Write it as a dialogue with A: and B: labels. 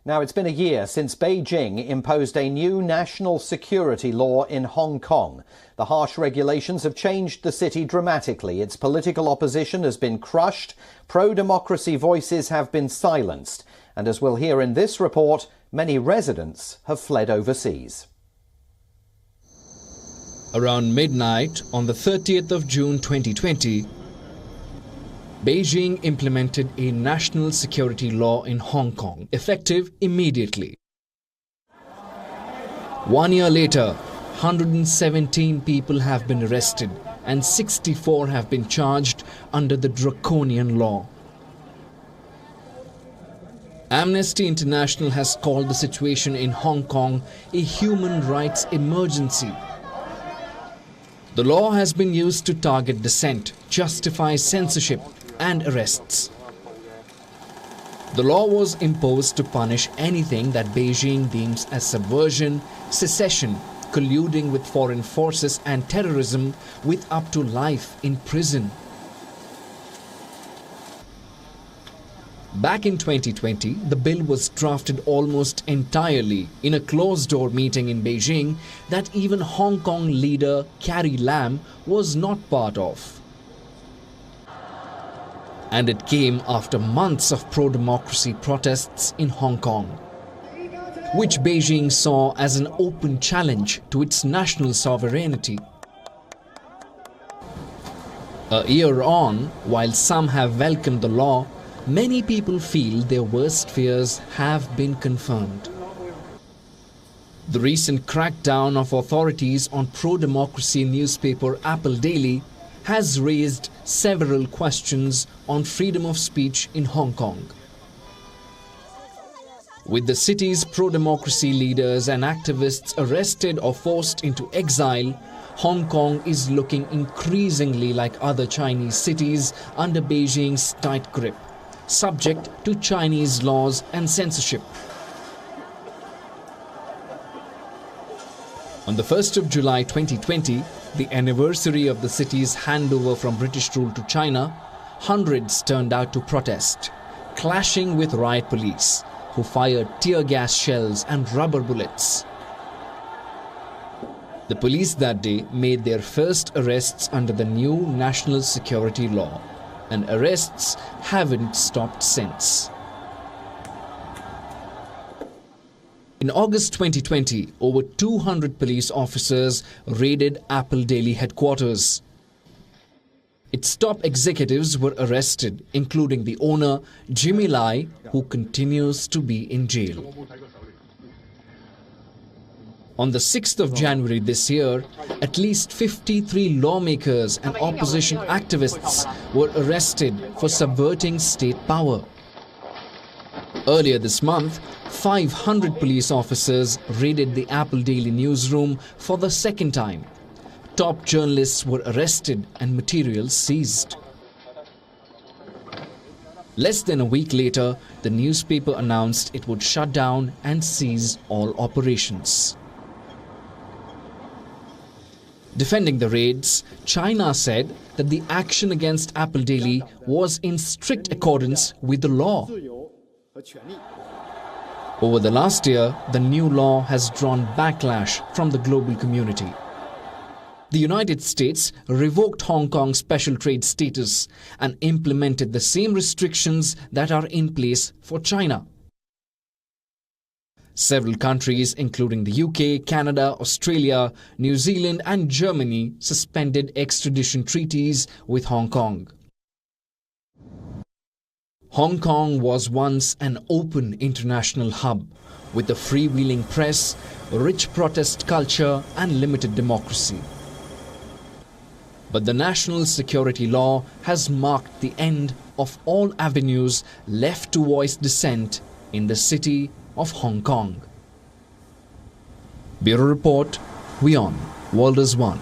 A: Now, it's been a year since Beijing imposed a new national security law in Hong Kong. The harsh regulations have changed the city dramatically. Its political opposition has been crushed. Pro-democracy voices have been silenced. And as we'll hear in this report, many residents have fled overseas.
B: Around midnight on the 30th of June 2020, Beijing implemented a national security law in Hong Kong, effective immediately. 1 year later, 117 people have been arrested and 64 have been charged under the draconian law. Amnesty International has called the situation in Hong Kong a human rights emergency. The law has been used to target dissent, justify censorship and arrests. The law was imposed to punish anything that Beijing deems as subversion, secession, colluding with foreign forces and terrorism, with up to life in prison. Back in 2020, the bill was drafted almost entirely in a closed-door meeting in Beijing that even Hong Kong leader Carrie Lam was not part of. And it came after months of pro-democracy protests in Hong Kong, which Beijing saw as an open challenge to its national sovereignty. A year on, while some have welcomed the law, many people feel their worst fears have been confirmed. The recent crackdown of authorities on pro-democracy newspaper Apple Daily has raised several questions on freedom of speech in Hong Kong. With the city's pro-democracy leaders and activists arrested or forced into exile, Hong Kong is looking increasingly like other Chinese cities under Beijing's tight grip, subject to Chinese laws and censorship. On the 1st of July 2020, the anniversary of the city's handover from British rule to China, hundreds turned out to protest, clashing with riot police, who fired tear gas shells and rubber bullets. The police that day made their first arrests under the new national security law, and arrests haven't stopped since. In August 2020, over 200 police officers raided Apple Daily headquarters. Its top executives were arrested, including the owner, Jimmy Lai, who continues to be in jail. On the 6th of January this year, at least 53 lawmakers and opposition activists were arrested for subverting state power. Earlier this month, 500 police officers raided the Apple Daily newsroom for the second time. Top journalists were arrested and materials seized. Less than a week later, the newspaper announced it would shut down and seize all operations. Defending the raids, China said that the action against Apple Daily was in strict accordance with the law. Over the last year, the new law has drawn backlash from the global community. The United States revoked Hong Kong's special trade status and implemented the same restrictions that are in place for China. Several countries, including the UK, Canada, Australia, New Zealand and Germany, suspended extradition treaties with Hong Kong. Hong Kong was once an open international hub with a freewheeling press, rich protest culture and limited democracy. But the national security law has marked the end of all avenues left to voice dissent in the city of Hong Kong. Bureau Report, WION, World is One.